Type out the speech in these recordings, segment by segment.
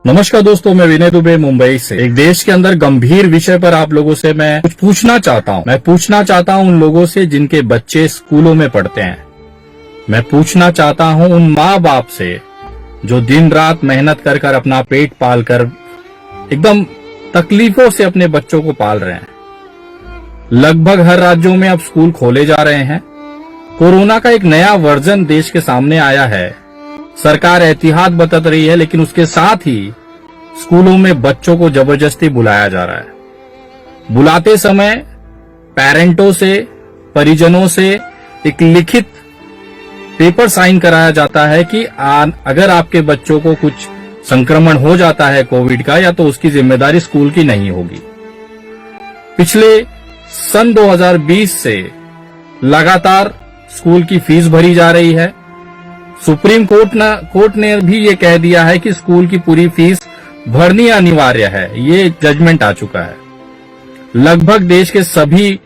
नमस्कार दोस्तों, मैं विनय दुबे मुंबई से। एक देश के अंदर गंभीर विषय पर आप लोगों से मैं कुछ पूछना चाहता हूं। मैं पूछना चाहता हूं उन लोगों से जिनके बच्चे स्कूलों में पढ़ते हैं। मैं पूछना चाहता हूं उन माँ बाप से जो दिन रात मेहनत कर कर अपना पेट पाल कर एकदम तकलीफों से अपने बच्चों को पाल रहे हैं। लगभग हर राज्यों में अब स्कूल खोले जा रहे हैं। कोरोना का एक नया वर्जन देश के सामने आया है। सरकार एहतियात बरत रही है, लेकिन उसके साथ ही स्कूलों में बच्चों को जबरदस्ती बुलाया जा रहा है। बुलाते समय पेरेंटों से, परिजनों से एक लिखित पेपर साइन कराया जाता है कि अगर आपके बच्चों को कुछ संक्रमण हो जाता है कोविड का, या तो उसकी जिम्मेदारी स्कूल की नहीं होगी। पिछले सन 2020 से लगातार स्कूल की फीस भरी जा रही है। सुप्रीम कोर्ट ने भी ये कह दिया है कि स्कूल की पूरी फीस भरनी अनिवार्य है। ये जजमेंट आ चुका है। लगभग देश के सभी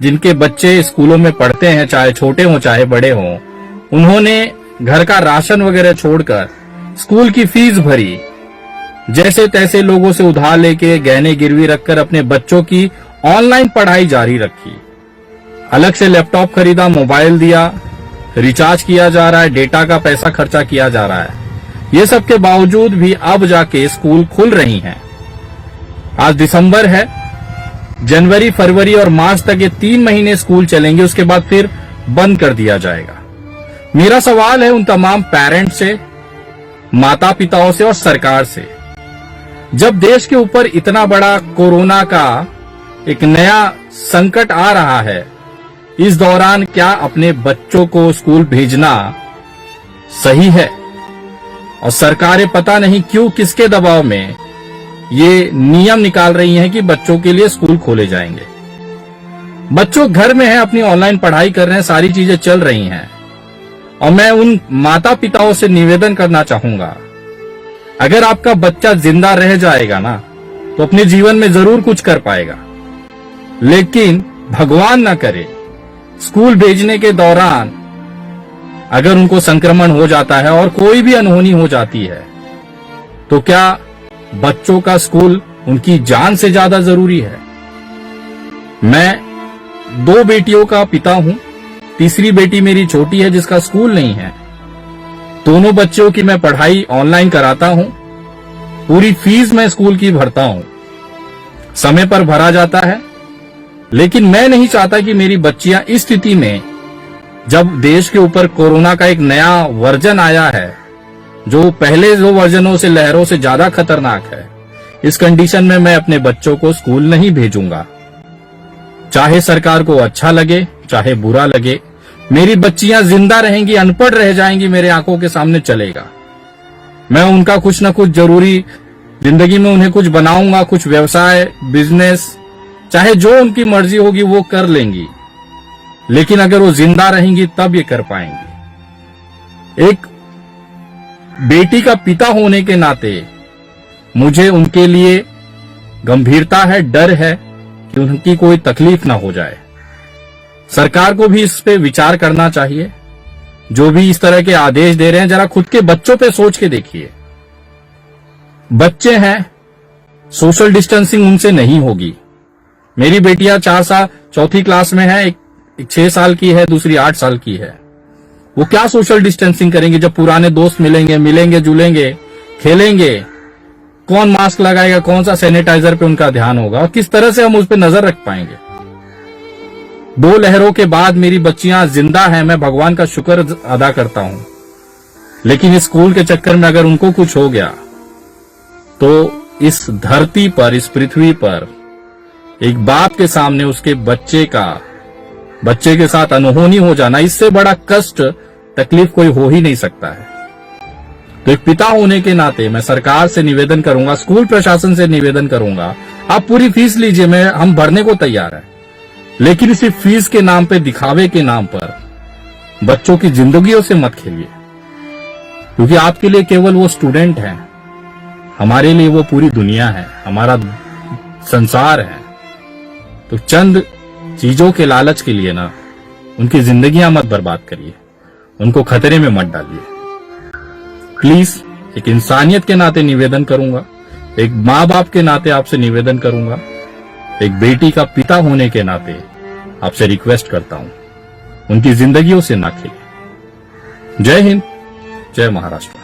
जिनके बच्चे स्कूलों में पढ़ते हैं, चाहे छोटे हों चाहे बड़े हों, उन्होंने घर का राशन वगैरह छोड़कर स्कूल की फीस भरी। जैसे तैसे लोगों से उधार लेके गहने गिरवी रखकर अपने बच्चों की ऑनलाइन पढ़ाई जारी रखी। अलग से लैपटॉप खरीदा, मोबाइल दिया, रिचार्ज किया जा रहा है, डेटा का पैसा खर्चा किया जा रहा है। ये सब के बावजूद भी अब जाके स्कूल खुल रही हैं। आज दिसंबर है। जनवरी, फरवरी और मार्च तक ये 3 महीने स्कूल चलेंगे, उसके बाद फिर बंद कर दिया जाएगा। मेरा सवाल है उन तमाम पेरेंट्स से, माता पिताओं से और सरकार से, जब देश के ऊपर इतना बड़ा कोरोना का एक नया संकट आ रहा है, इस दौरान क्या अपने बच्चों को स्कूल भेजना सही है? और सरकारें पता नहीं क्यों किसके दबाव में ये नियम निकाल रही हैं कि बच्चों के लिए स्कूल खोले जाएंगे। बच्चों घर में हैं, अपनी ऑनलाइन पढ़ाई कर रहे हैं, सारी चीजें चल रही हैं। और मैं उन माता पिताओं से निवेदन करना चाहूंगा, अगर आपका बच्चा जिंदा रह जाएगा ना, तो अपने जीवन में जरूर कुछ कर पाएगा। लेकिन भगवान ना करे स्कूल भेजने के दौरान अगर उनको संक्रमण हो जाता है और कोई भी अनहोनी हो जाती है, तो क्या बच्चों का स्कूल उनकी जान से ज्यादा जरूरी है? मैं 2 बेटियों का पिता हूं। तीसरी बेटी मेरी छोटी है जिसका स्कूल नहीं है। दोनों बच्चों की मैं पढ़ाई ऑनलाइन कराता हूं। पूरी फीस मैं स्कूल की भरता हूं, समय पर भरा जाता है। लेकिन मैं नहीं चाहता कि मेरी बच्चियां इस स्थिति में, जब देश के ऊपर कोरोना का एक नया वर्जन आया है जो पहले 2 वर्जनों से, लहरों से ज्यादा खतरनाक है, इस कंडीशन में मैं अपने बच्चों को स्कूल नहीं भेजूंगा। चाहे सरकार को अच्छा लगे चाहे बुरा लगे, मेरी बच्चियां जिंदा रहेंगी, अनपढ़ रह जाएंगी, मेरे आंखों के सामने चलेगा। मैं उनका कुछ ना कुछ जरूरी जिंदगी में उन्हें कुछ बनाऊंगा, कुछ व्यवसाय, बिजनेस, चाहे जो उनकी मर्जी होगी वो कर लेंगी। लेकिन अगर वो जिंदा रहेंगी तब ये कर पाएंगी। एक बेटी का पिता होने के नाते मुझे उनके लिए गंभीरता है, डर है कि उनकी कोई तकलीफ ना हो जाए। सरकार को भी इस पे विचार करना चाहिए। जो भी इस तरह के आदेश दे रहे हैं, जरा खुद के बच्चों पे सोच के देखिए। बच्चे हैं, सोशल डिस्टेंसिंग उनसे नहीं होगी। मेरी बेटियां 4 साल 4th क्लास में है, एक 6 साल की है, दूसरी 8 साल की है। वो क्या सोशल डिस्टेंसिंग करेंगे जब पुराने दोस्त मिलेंगे जुलेंगे, खेलेंगे? कौन मास्क लगाएगा, कौन सा सैनिटाइजर पे उनका ध्यान होगा, और किस तरह से हम उस पर नजर रख पाएंगे? 2 लहरों के बाद मेरी बच्चियां जिंदा हैं, मैं भगवान का शुक्र अदा करता हूं। लेकिन इस स्कूल के चक्कर में अगर उनको कुछ हो गया, तो इस धरती पर, इस पृथ्वी पर एक बाप के सामने उसके बच्चे के साथ अनहोनी हो जाना, इससे बड़ा कष्ट, तकलीफ कोई हो ही नहीं सकता है। तो एक पिता होने के नाते मैं सरकार से निवेदन करूंगा, स्कूल प्रशासन से निवेदन करूंगा, आप पूरी फीस लीजिए, हम भरने को तैयार हैं। लेकिन सिर्फ फीस के नाम पे, दिखावे के नाम पर बच्चों की जिंदगियों से मत खेलिए। क्योंकि आपके लिए केवल वो स्टूडेंट हैं, हमारे लिए वो पूरी दुनिया है, हमारा संसार है। तो चंद चीजों के लालच के लिए ना उनकी जिंदगियां मत बर्बाद करिए, उनको खतरे में मत डालिए। प्लीज एक इंसानियत के नाते निवेदन करूंगा, एक माँ बाप के नाते आपसे निवेदन करूंगा, एक बेटी का पिता होने के नाते आपसे रिक्वेस्ट करता हूं, उनकी जिंदगियों से ना खेलें। जय हिंद, जय महाराष्ट्र।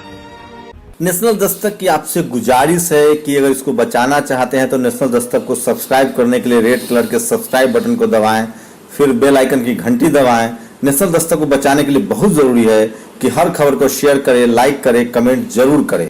नेशनल दस्तक की आपसे गुजारिश है कि अगर इसको बचाना चाहते हैं तो नेशनल दस्तक को सब्सक्राइब करने के लिए रेड कलर के सब्सक्राइब बटन को दबाएं, फिर बेल आइकन की घंटी दबाएं। नेशनल दस्तक को बचाने के लिए बहुत जरूरी है कि हर खबर को शेयर करें, लाइक करें, कमेंट जरूर करें।